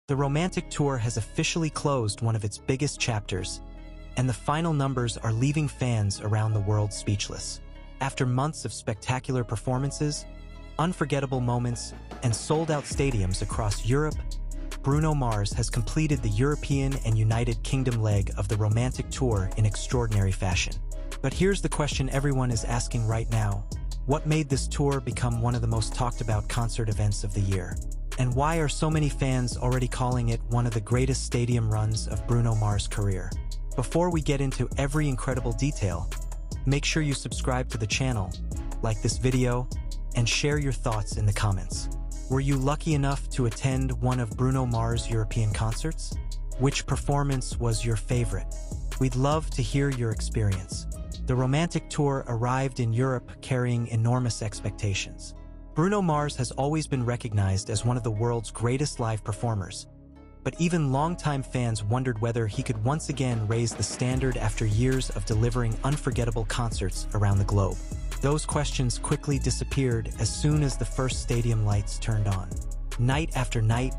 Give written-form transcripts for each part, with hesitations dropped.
The romantic tour has officially closed one of its biggest chapters, and the final numbers are leaving fans around the world speechless. After months of spectacular performances, unforgettable moments, and sold-out stadiums across Europe, Bruno Mars has completed the European and United Kingdom leg of the romantic tour in extraordinary fashion. But here's the question everyone is asking right now. What made this tour become one of the most talked-about concert events of the year? And why are so many fans already calling it one of the greatest stadium runs of Bruno Mars' career? Before we get into every incredible detail, make sure you subscribe to the channel, like this video, and share your thoughts in the comments. Were you lucky enough to attend one of Bruno Mars' European concerts? Which performance was your favorite? We'd love to hear your experience. The romantic tour arrived in Europe carrying enormous expectations. Bruno Mars has always been recognized as one of the world's greatest live performers, but even longtime fans wondered whether he could once again raise the standard after years of delivering unforgettable concerts around the globe. Those questions quickly disappeared as soon as the first stadium lights turned on. Night after night,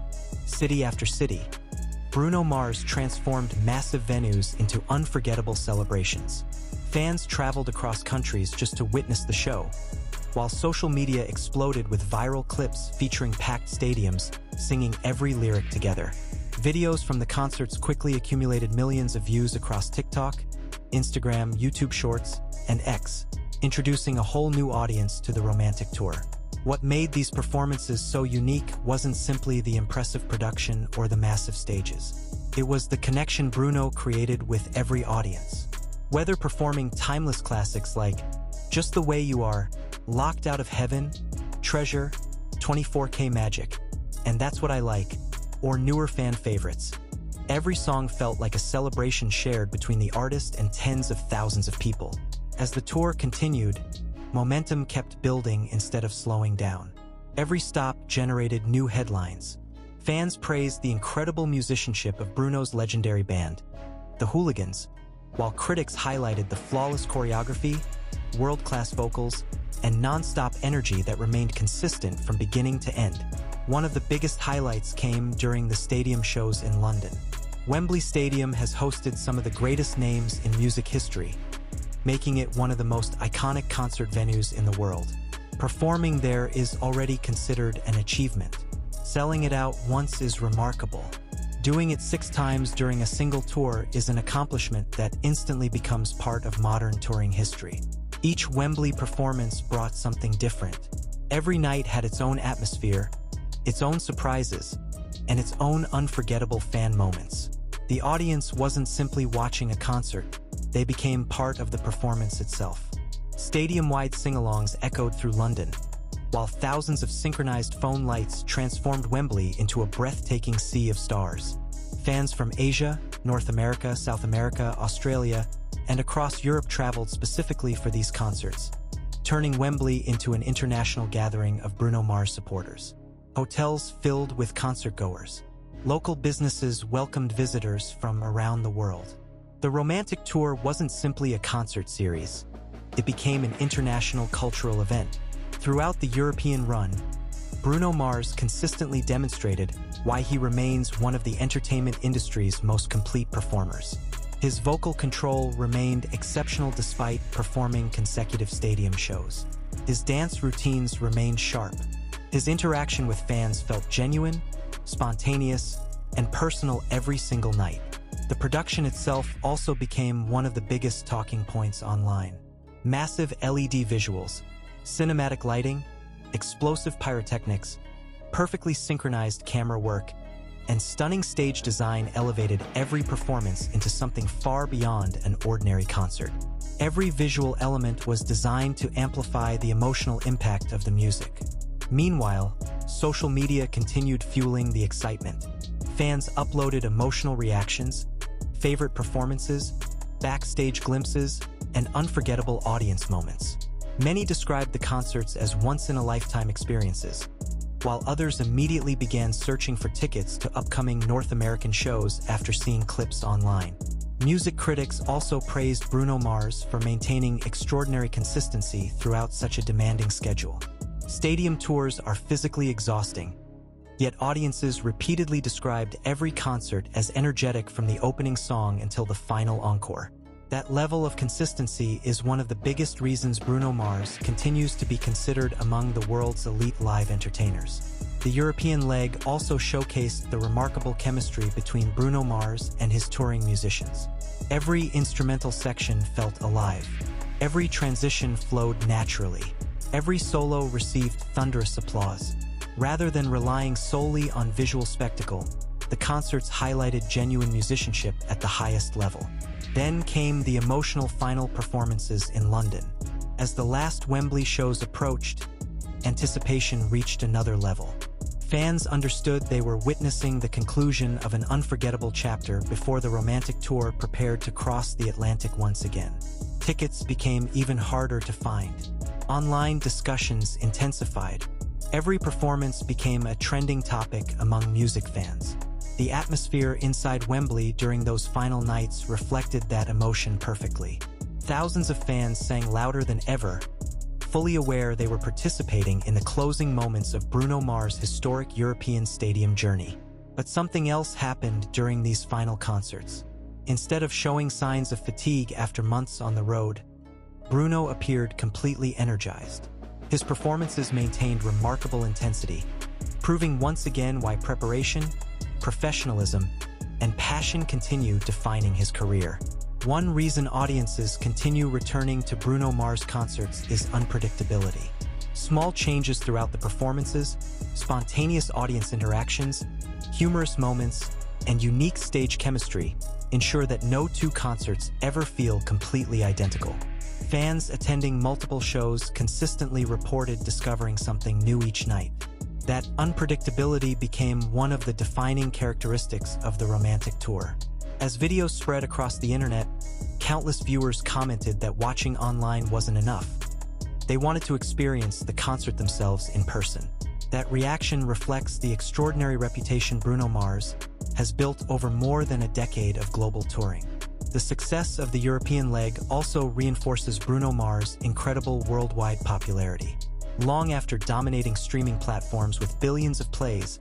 city after city, Bruno Mars transformed massive venues into unforgettable celebrations. Fans traveled across countries just to witness the show, while social media exploded with viral clips featuring packed stadiums, singing every lyric together. Videos from the concerts quickly accumulated millions of views across TikTok, Instagram, YouTube Shorts, and X, introducing a whole new audience to the romantic tour. What made these performances so unique wasn't simply the impressive production or the massive stages. It was the connection Bruno created with every audience. Whether performing timeless classics like Just the Way You Are, Locked Out of Heaven, Treasure, 24K Magic, and That's What I Like, or newer fan favorites, every song felt like a celebration shared between the artist and tens of thousands of people. As the tour continued, momentum kept building instead of slowing down. Every stop generated new headlines. Fans praised the incredible musicianship of Bruno's legendary band, the HOLLYBUZZ, while critics highlighted the flawless choreography, world-class vocals, and non-stop energy that remained consistent from beginning to end. One of the biggest highlights came during the stadium shows in London. Wembley Stadium has hosted some of the greatest names in music history, making it one of the most iconic concert venues in the world. Performing there is already considered an achievement. Selling it out once is remarkable. Doing it 6 times during a single tour is an accomplishment that instantly becomes part of modern touring history. Each Wembley performance brought something different. Every night had its own atmosphere, its own surprises, and its own unforgettable fan moments. The audience wasn't simply watching a concert, they became part of the performance itself. Stadium-wide sing-alongs echoed through London, while thousands of synchronized phone lights transformed Wembley into a breathtaking sea of stars. Fans from Asia, North America, South America, Australia, and across Europe traveled specifically for these concerts, turning Wembley into an international gathering of Bruno Mars supporters. Hotels filled with concertgoers. Local businesses welcomed visitors from around the world. The romantic tour wasn't simply a concert series. It became an international cultural event. Throughout the European run, Bruno Mars consistently demonstrated why he remains one of the entertainment industry's most complete performers. His vocal control remained exceptional despite performing consecutive stadium shows. His dance routines remained sharp. His interaction with fans felt genuine, spontaneous, and personal every single night. The production itself also became one of the biggest talking points online. Massive LED visuals, cinematic lighting, explosive pyrotechnics, perfectly synchronized camera work, and stunning stage design elevated every performance into something far beyond an ordinary concert. Every visual element was designed to amplify the emotional impact of the music. Meanwhile, social media continued fueling the excitement. Fans uploaded emotional reactions, favorite performances, backstage glimpses, and unforgettable audience moments. Many described the concerts as once-in-a-lifetime experiences, while others immediately began searching for tickets to upcoming North American shows after seeing clips online. Music critics also praised Bruno Mars for maintaining extraordinary consistency throughout such a demanding schedule. Stadium tours are physically exhausting, Yet audiences repeatedly described every concert as energetic from the opening song until the final encore. That level of consistency is one of the biggest reasons Bruno Mars continues to be considered among the world's elite live entertainers. The European leg also showcased the remarkable chemistry between Bruno Mars and his touring musicians. Every instrumental section felt alive. Every transition flowed naturally. Every solo received thunderous applause. Rather than relying solely on visual spectacle, the concerts highlighted genuine musicianship at the highest level. Then came the emotional final performances in London. As the last Wembley shows approached, anticipation reached another level. Fans understood they were witnessing the conclusion of an unforgettable chapter before the romantic tour prepared to cross the Atlantic once again. Tickets became even harder to find. Online discussions intensified. Every performance became a trending topic among music fans. The atmosphere inside Wembley during those final nights reflected that emotion perfectly. Thousands of fans sang louder than ever, fully aware they were participating in the closing moments of Bruno Mars' historic European stadium journey. But something else happened during these final concerts. Instead of showing signs of fatigue after months on the road, Bruno appeared completely energized. His performances maintained remarkable intensity, proving once again why preparation, professionalism, and passion continue defining his career. One reason audiences continue returning to Bruno Mars concerts is unpredictability. Small changes throughout the performances, spontaneous audience interactions, humorous moments, and unique stage chemistry ensure that no two concerts ever feel completely identical. Fans attending multiple shows consistently reported discovering something new each night. That unpredictability became one of the defining characteristics of the romantic tour. As videos spread across the internet, countless viewers commented that watching online wasn't enough. They wanted to experience the concert themselves in person. That reaction reflects the extraordinary reputation Bruno Mars has built over more than a decade of global touring. The success of the European leg also reinforces Bruno Mars' incredible worldwide popularity. Long after dominating streaming platforms with billions of plays,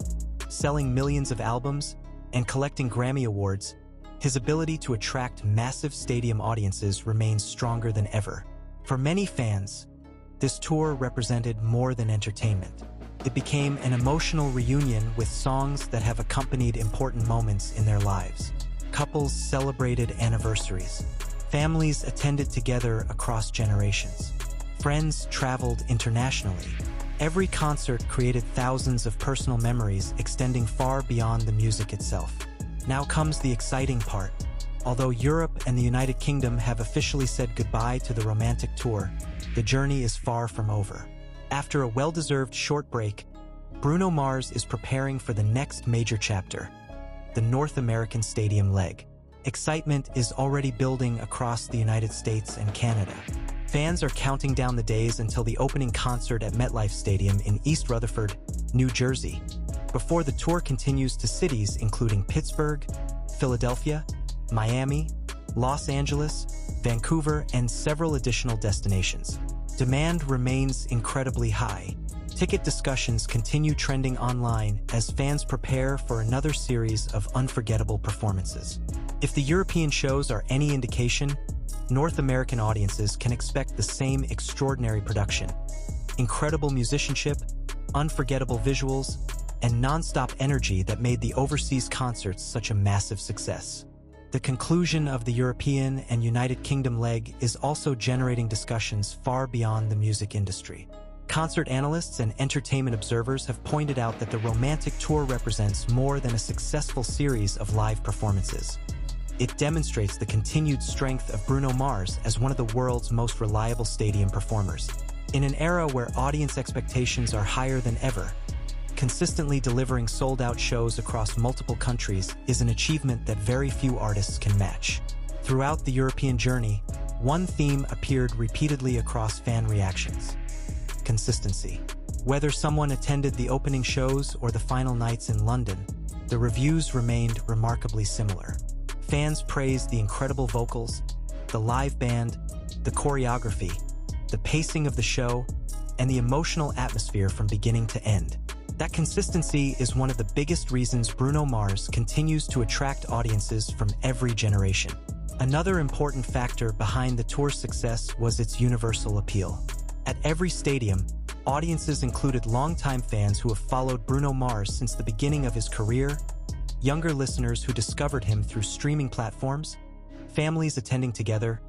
selling millions of albums, and collecting Grammy Awards, his ability to attract massive stadium audiences remains stronger than ever. For many fans, this tour represented more than entertainment. It became an emotional reunion with songs that have accompanied important moments in their lives. Couples celebrated anniversaries. Families attended together across generations. Friends traveled internationally. Every concert created thousands of personal memories extending far beyond the music itself. Now comes the exciting part. Although Europe and the United Kingdom have officially said goodbye to the romantic tour, the journey is far from over. After a well-deserved short break, Bruno Mars is preparing for the next major chapter, the North American Stadium leg. Excitement is already building across the United States and Canada. Fans are counting down the days until the opening concert at MetLife Stadium in East Rutherford, New Jersey, before the tour continues to cities including Pittsburgh, Philadelphia, Miami, Los Angeles, Vancouver, and several additional destinations. Demand remains incredibly high. Ticket discussions continue trending online as fans prepare for another series of unforgettable performances. If the European shows are any indication, North American audiences can expect the same extraordinary production. Incredible musicianship, unforgettable visuals, and non-stop energy that made the overseas concerts such a massive success. The conclusion of the European and United Kingdom leg is also generating discussions far beyond the music industry. Concert analysts and entertainment observers have pointed out that the romantic tour represents more than a successful series of live performances. It demonstrates the continued strength of Bruno Mars as one of the world's most reliable stadium performers. In an era where audience expectations are higher than ever, consistently delivering sold-out shows across multiple countries is an achievement that very few artists can match. Throughout the European journey, one theme appeared repeatedly across fan reactions: consistency. Whether someone attended the opening shows or the final nights in London, the reviews remained remarkably similar. Fans praised the incredible vocals, the live band, the choreography, the pacing of the show, and the emotional atmosphere from beginning to end. That consistency is one of the biggest reasons Bruno Mars continues to attract audiences from every generation. Another important factor behind the tour's success was its universal appeal. At every stadium, audiences included longtime fans who have followed Bruno Mars since the beginning of his career, younger listeners who discovered him through streaming platforms, families attending together,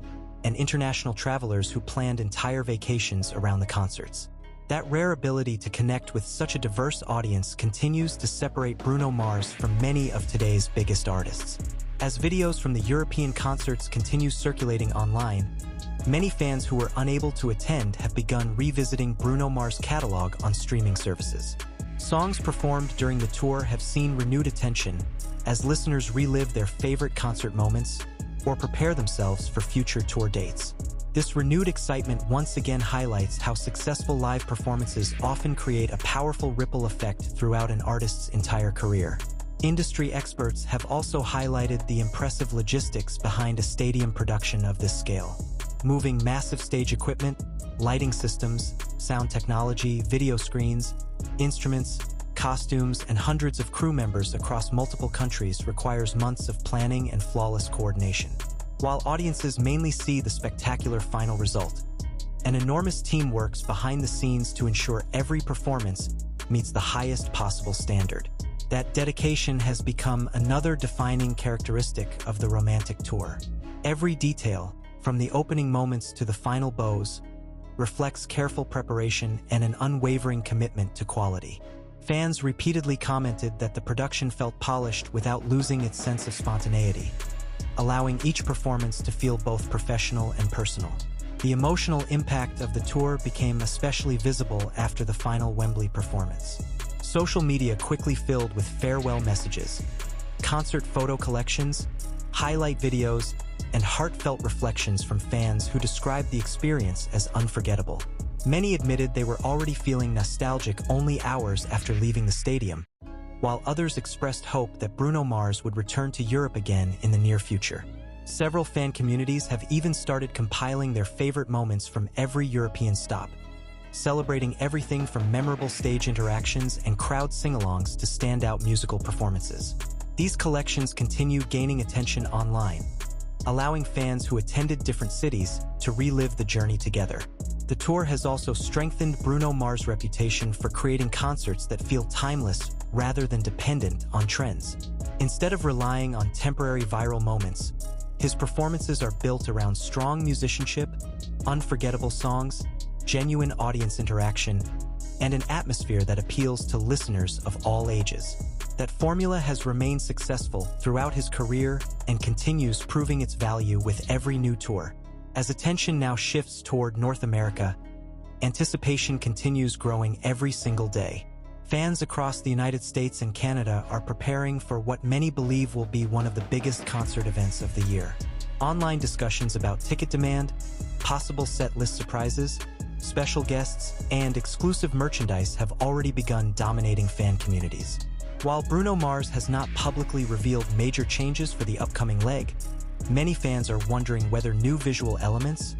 and international travelers who planned entire vacations around the concerts. That rare ability to connect with such a diverse audience continues to separate Bruno Mars from many of today's biggest artists. As videos from the European concerts continue circulating online, many fans who were unable to attend have begun revisiting Bruno Mars' catalog on streaming services. Songs performed during the tour have seen renewed attention as listeners relive their favorite concert moments or prepare themselves for future tour dates. This renewed excitement once again highlights how successful live performances often create a powerful ripple effect throughout an artist's entire career. Industry experts have also highlighted the impressive logistics behind a stadium production of this scale. Moving massive stage equipment, lighting systems, sound technology, video screens, instruments, costumes, and hundreds of crew members across multiple countries requires months of planning and flawless coordination. While audiences mainly see the spectacular final result, an enormous team works behind the scenes to ensure every performance meets the highest possible standard. That dedication has become another defining characteristic of the romantic tour. Every detail, from the opening moments to the final bows, reflects careful preparation and an unwavering commitment to quality. Fans repeatedly commented that the production felt polished without losing its sense of spontaneity, allowing each performance to feel both professional and personal. The emotional impact of the tour became especially visible after the final Wembley performance. Social media quickly filled with farewell messages, concert photo collections, highlight videos, and heartfelt reflections from fans who described the experience as unforgettable. Many admitted they were already feeling nostalgic only hours after leaving the stadium, while others expressed hope that Bruno Mars would return to Europe again in the near future. Several fan communities have even started compiling their favorite moments from every European stop, celebrating everything from memorable stage interactions and crowd sing-alongs to standout musical performances. These collections continue gaining attention online, allowing fans who attended different cities to relive the journey together. The tour has also strengthened Bruno Mars' reputation for creating concerts that feel timeless rather than dependent on trends. Instead of relying on temporary viral moments, his performances are built around strong musicianship, unforgettable songs, genuine audience interaction, and an atmosphere that appeals to listeners of all ages. That formula has remained successful throughout his career and continues proving its value with every new tour. As attention now shifts toward North America, anticipation continues growing every single day. Fans across the United States and Canada are preparing for what many believe will be one of the biggest concert events of the year. Online discussions about ticket demand, possible set list surprises, special guests, and exclusive merchandise have already begun dominating fan communities. While Bruno Mars has not publicly revealed major changes for the upcoming leg, many fans are wondering whether new visual elements,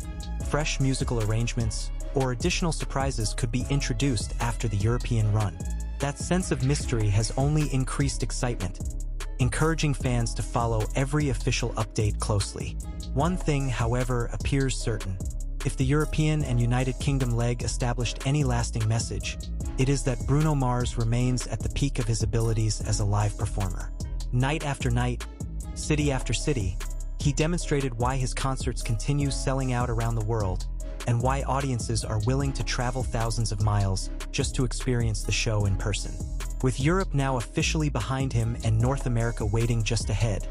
fresh musical arrangements, or additional surprises could be introduced after the European run. That sense of mystery has only increased excitement, encouraging fans to follow every official update closely. One thing, however, appears certain. If the European and United Kingdom leg established any lasting message, it is that Bruno Mars remains at the peak of his abilities as a live performer. Night after night, city after city, he demonstrated why his concerts continue selling out around the world and why audiences are willing to travel thousands of miles just to experience the show in person. With Europe now officially behind him and North America waiting just ahead,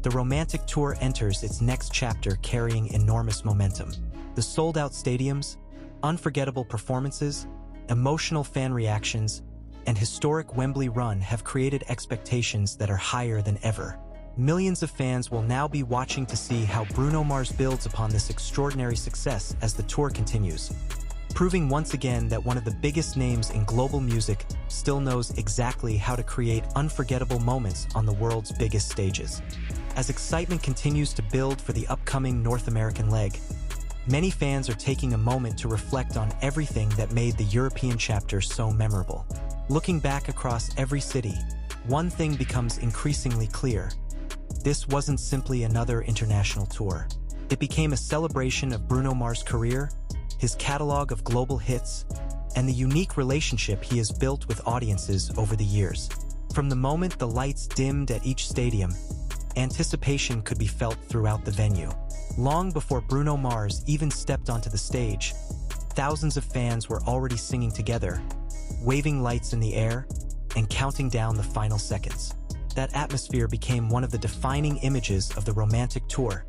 the romantic tour enters its next chapter carrying enormous momentum. The sold-out stadiums, unforgettable performances, emotional fan reactions, and historic Wembley run have created expectations that are higher than ever. Millions of fans will now be watching to see how Bruno Mars builds upon this extraordinary success as the tour continues, proving once again that one of the biggest names in global music still knows exactly how to create unforgettable moments on the world's biggest stages. As excitement continues to build for the upcoming North American leg, many fans are taking a moment to reflect on everything that made the European chapter so memorable. Looking back across every city, one thing becomes increasingly clear. This wasn't simply another international tour. It became a celebration of Bruno Mars' career, his catalog of global hits, and the unique relationship he has built with audiences over the years. From the moment the lights dimmed at each stadium, anticipation could be felt throughout the venue. Long before Bruno Mars even stepped onto the stage, thousands of fans were already singing together, waving lights in the air, and counting down the final seconds. That atmosphere became one of the defining images of the romantic tour,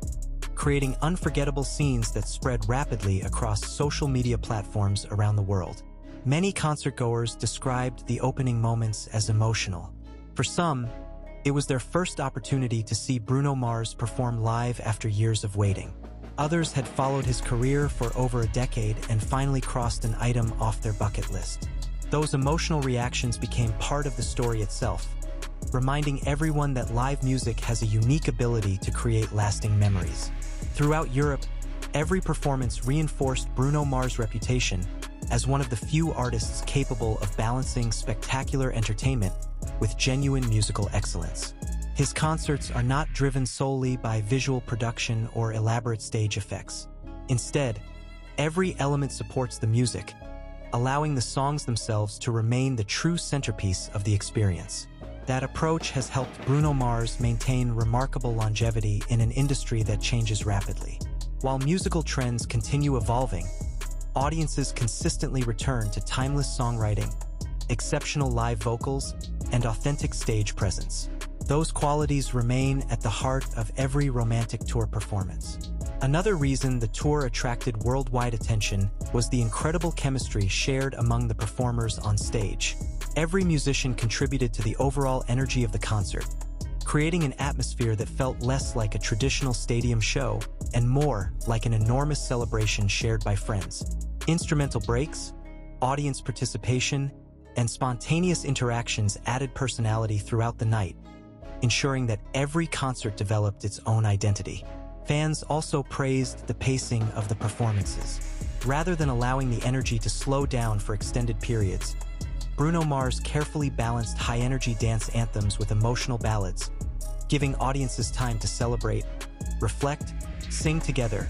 creating unforgettable scenes that spread rapidly across social media platforms around the world. Many concertgoers described the opening moments as emotional. For some, it was their first opportunity to see Bruno Mars perform live after years of waiting. Others had followed his career for over a decade and finally crossed an item off their bucket list. Those emotional reactions became part of the story itself, reminding everyone that live music has a unique ability to create lasting memories. Throughout Europe, every performance reinforced Bruno Mars' reputation as one of the few artists capable of balancing spectacular entertainment with genuine musical excellence. His concerts are not driven solely by visual production or elaborate stage effects. Instead, every element supports the music, allowing the songs themselves to remain the true centerpiece of the experience. That approach has helped Bruno Mars maintain remarkable longevity in an industry that changes rapidly. While musical trends continue evolving, audiences consistently return to timeless songwriting, exceptional live vocals, and authentic stage presence. Those qualities remain at the heart of every romantic tour performance. Another reason the tour attracted worldwide attention was the incredible chemistry shared among the performers on stage. Every musician contributed to the overall energy of the concert, creating an atmosphere that felt less like a traditional stadium show and more like an enormous celebration shared by friends. Instrumental breaks, audience participation, and spontaneous interactions added personality throughout the night, ensuring that every concert developed its own identity. Fans also praised the pacing of the performances. Rather than allowing the energy to slow down for extended periods, Bruno Mars carefully balanced high-energy dance anthems with emotional ballads, giving audiences time to celebrate, reflect, sing together,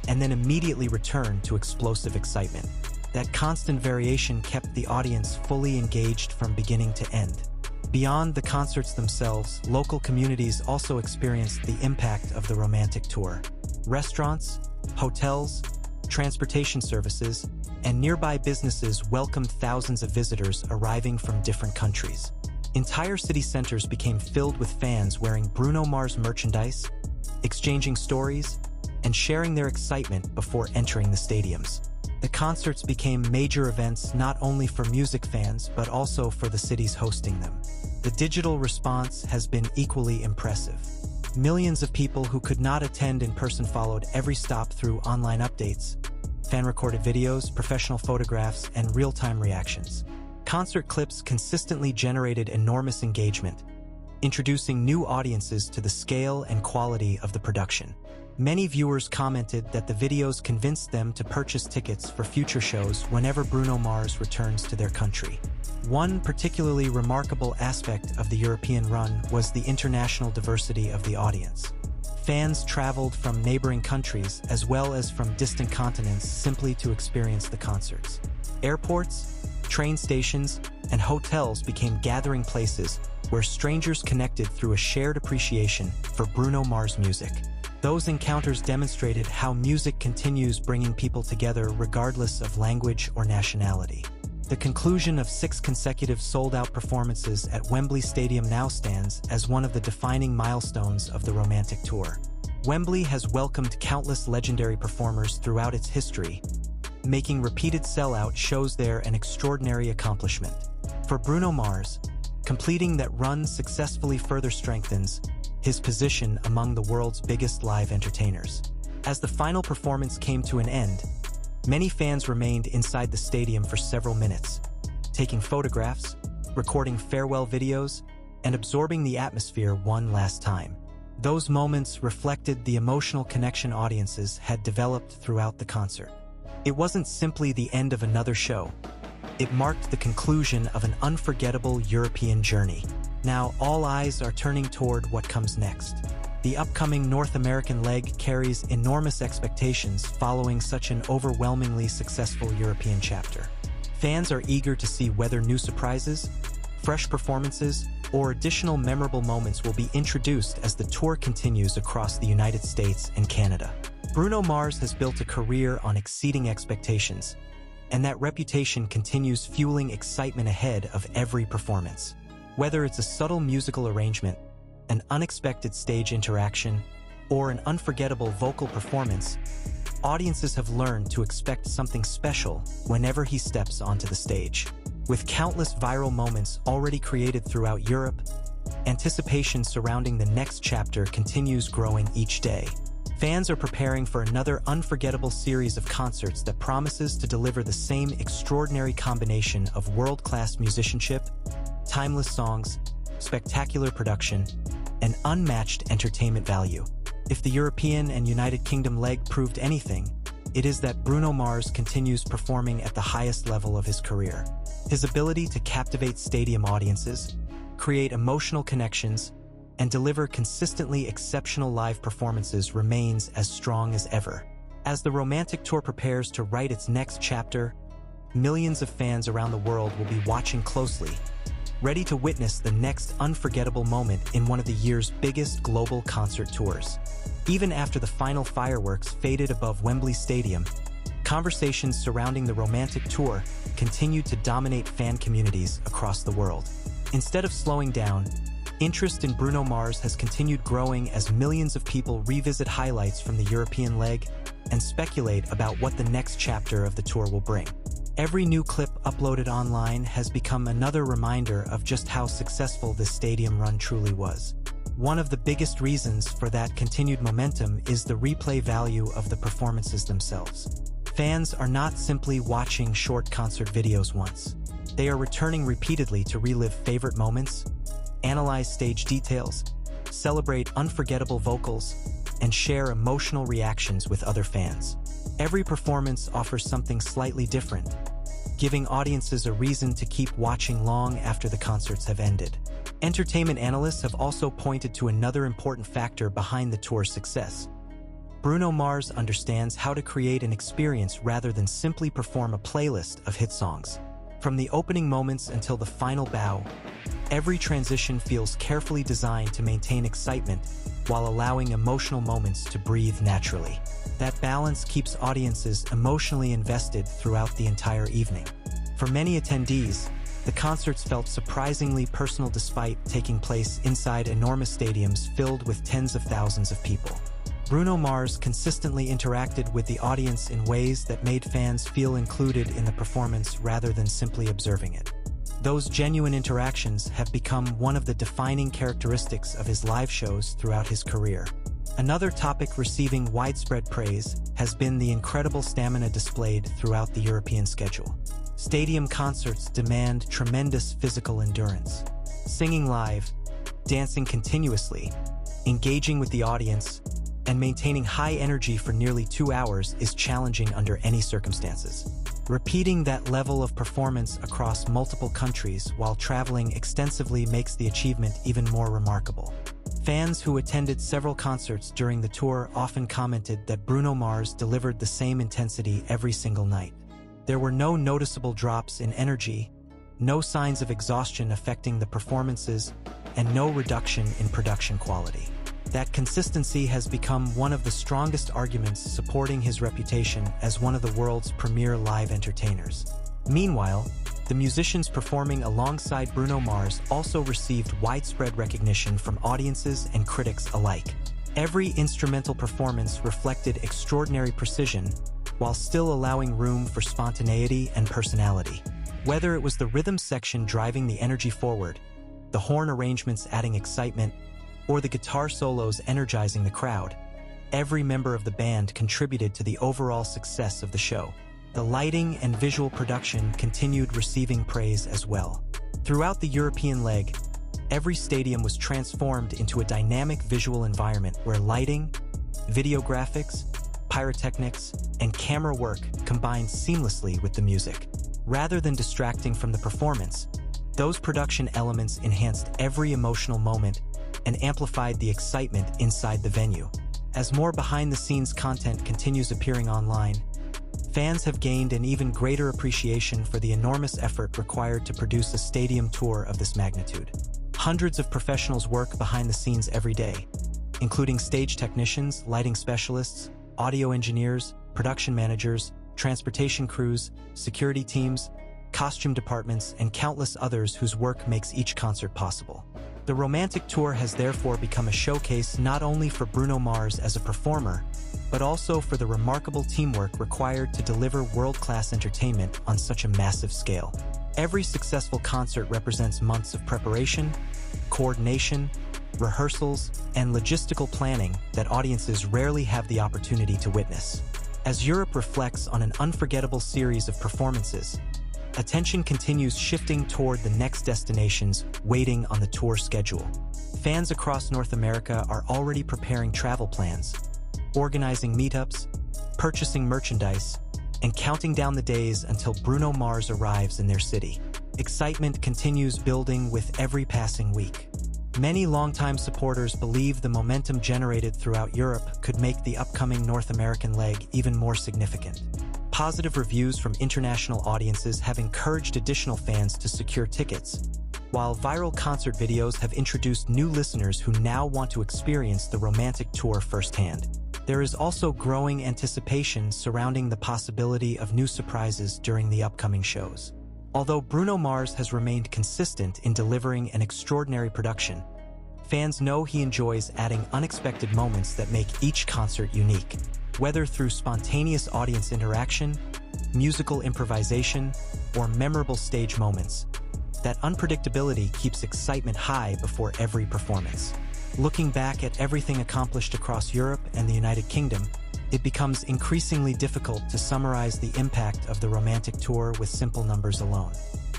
and then immediately return to explosive excitement. That constant variation kept the audience fully engaged from beginning to end. Beyond the concerts themselves, local communities also experienced the impact of the romantic tour. Restaurants, hotels, transportation services, and nearby businesses welcomed thousands of visitors arriving from different countries. Entire city centers became filled with fans wearing Bruno Mars merchandise, exchanging stories, and sharing their excitement before entering the stadiums. The concerts became major events not only for music fans but also for the cities hosting them. The digital response has been equally impressive. Millions of people who could not attend in person followed every stop through online updates, fan-recorded videos, professional photographs, and real-time reactions. Concert clips consistently generated enormous engagement, introducing new audiences to the scale and quality of the production. Many viewers commented that the videos convinced them to purchase tickets for future shows whenever Bruno Mars returns to their country. One particularly remarkable aspect of the European run was the international diversity of the audience. Fans traveled from neighboring countries as well as from distant continents simply to experience the concerts. Airports, train stations, and hotels became gathering places where strangers connected through a shared appreciation for Bruno Mars music. Those encounters demonstrated how music continues bringing people together regardless of language or nationality. The conclusion of 6 consecutive sold-out performances at Wembley Stadium now stands as one of the defining milestones of the romantic tour. Wembley has welcomed countless legendary performers throughout its history, making repeated sellout shows there an extraordinary accomplishment. For Bruno Mars, completing that run successfully further strengthens his position among the world's biggest live entertainers. As the final performance came to an end, many fans remained inside the stadium for several minutes, taking photographs, recording farewell videos, and absorbing the atmosphere one last time. Those moments reflected the emotional connection audiences had developed throughout the concert. It wasn't simply the end of another show. It marked the conclusion of an unforgettable European journey. Now, all eyes are turning toward what comes next. The upcoming North American leg carries enormous expectations following such an overwhelmingly successful European chapter. Fans are eager to see whether new surprises, fresh performances, or additional memorable moments will be introduced as the tour continues across the United States and Canada. Bruno Mars has built a career on exceeding expectations, and that reputation continues fueling excitement ahead of every performance. Whether it's a subtle musical arrangement, an unexpected stage interaction, or an unforgettable vocal performance, audiences have learned to expect something special whenever he steps onto the stage. With countless viral moments already created throughout Europe, anticipation surrounding the next chapter continues growing each day. Fans are preparing for another unforgettable series of concerts that promises to deliver the same extraordinary combination of world-class musicianship, timeless songs, spectacular production, and unmatched entertainment value. If the European and United Kingdom leg proved anything, it is that Bruno Mars continues performing at the highest level of his career. His ability to captivate stadium audiences, create emotional connections, and deliver consistently exceptional live performances remains as strong as ever. As the romantic tour prepares to write its next chapter, millions of fans around the world will be watching closely, ready to witness the next unforgettable moment in one of the year's biggest global concert tours. Even after the final fireworks faded above Wembley Stadium, conversations surrounding the romantic tour continued to dominate fan communities across the world. Instead of slowing down, interest in Bruno Mars has continued growing as millions of people revisit highlights from the European leg and speculate about what the next chapter of the tour will bring. Every new clip uploaded online has become another reminder of just how successful this stadium run truly was. One of the biggest reasons for that continued momentum is the replay value of the performances themselves. Fans are not simply watching short concert videos once. They are returning repeatedly to relive favorite moments, analyze stage details, celebrate unforgettable vocals, and share emotional reactions with other fans. Every performance offers something slightly different, giving audiences a reason to keep watching long after the concerts have ended. Entertainment analysts have also pointed to another important factor behind the tour's success. Bruno Mars understands how to create an experience rather than simply perform a playlist of hit songs. From the opening moments until the final bow, every transition feels carefully designed to maintain excitement while allowing emotional moments to breathe naturally. That balance keeps audiences emotionally invested throughout the entire evening. For many attendees, the concerts felt surprisingly personal despite taking place inside enormous stadiums filled with tens of thousands of people. Bruno Mars consistently interacted with the audience in ways that made fans feel included in the performance rather than simply observing it. Those genuine interactions have become one of the defining characteristics of his live shows throughout his career. Another topic receiving widespread praise has been the incredible stamina displayed throughout the European schedule. Stadium concerts demand tremendous physical endurance. Singing live, dancing continuously, engaging with the audience, and maintaining high energy for nearly 2 hours is challenging under any circumstances. Repeating that level of performance across multiple countries while traveling extensively makes the achievement even more remarkable. Fans who attended several concerts during the tour often commented that Bruno Mars delivered the same intensity every single night. There were no noticeable drops in energy, no signs of exhaustion affecting the performances, and no reduction in production quality. That consistency has become one of the strongest arguments supporting his reputation as one of the world's premier live entertainers. Meanwhile, the musicians performing alongside Bruno Mars also received widespread recognition from audiences and critics alike. Every instrumental performance reflected extraordinary precision, while still allowing room for spontaneity and personality. Whether it was the rhythm section driving the energy forward, the horn arrangements adding excitement, or the guitar solos energizing the crowd, every member of the band contributed to the overall success of the show. The lighting and visual production continued receiving praise as well. Throughout the European leg, every stadium was transformed into a dynamic visual environment where lighting, video graphics, pyrotechnics, and camera work combined seamlessly with the music. Rather than distracting from the performance, those production elements enhanced every emotional moment and amplified the excitement inside the venue. As more behind-the-scenes content continues appearing online, fans have gained an even greater appreciation for the enormous effort required to produce a stadium tour of this magnitude. Hundreds of professionals work behind the scenes every day, including stage technicians, lighting specialists, audio engineers, production managers, transportation crews, security teams, costume departments, and countless others whose work makes each concert possible. The Romantic Tour has therefore become a showcase not only for Bruno Mars as a performer, but also for the remarkable teamwork required to deliver world-class entertainment on such a massive scale. Every successful concert represents months of preparation, coordination, rehearsals, and logistical planning that audiences rarely have the opportunity to witness. As Europe reflects on an unforgettable series of performances, attention continues shifting toward the next destinations waiting on the tour schedule. Fans across North America are already preparing travel plans, organizing meetups, purchasing merchandise, and counting down the days until Bruno Mars arrives in their city. Excitement continues building with every passing week. Many longtime supporters believe the momentum generated throughout Europe could make the upcoming North American leg even more significant. Positive reviews from international audiences have encouraged additional fans to secure tickets, while viral concert videos have introduced new listeners who now want to experience the Romantic Tour firsthand. There is also growing anticipation surrounding the possibility of new surprises during the upcoming shows. Although Bruno Mars has remained consistent in delivering an extraordinary production, fans know he enjoys adding unexpected moments that make each concert unique. Whether through spontaneous audience interaction, musical improvisation, or memorable stage moments, that unpredictability keeps excitement high before every performance. Looking back at everything accomplished across Europe and the United Kingdom, it becomes increasingly difficult to summarize the impact of the Romantic Tour with simple numbers alone.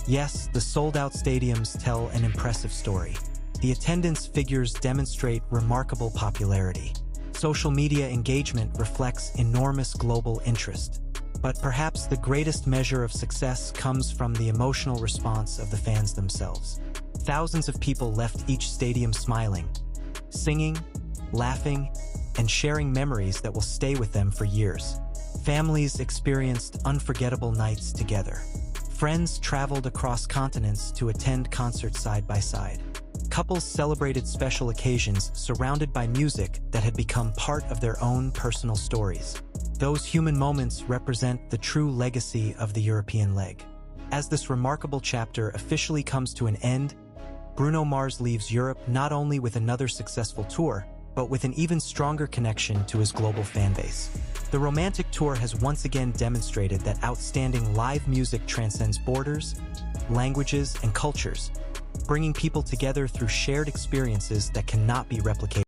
Yes, the sold-out stadiums tell an impressive story. The attendance figures demonstrate remarkable popularity. Social media engagement reflects enormous global interest. But perhaps the greatest measure of success comes from the emotional response of the fans themselves. Thousands of people left each stadium smiling, singing, laughing, and sharing memories that will stay with them for years. Families experienced unforgettable nights together. Friends traveled across continents to attend concerts side by side. Couples celebrated special occasions surrounded by music that had become part of their own personal stories. Those human moments represent the true legacy of the European leg. As this remarkable chapter officially comes to an end, Bruno Mars leaves Europe not only with another successful tour, but with an even stronger connection to his global fanbase. The Romantic Tour has once again demonstrated that outstanding live music transcends borders, languages, and cultures, bringing people together through shared experiences that cannot be replicated.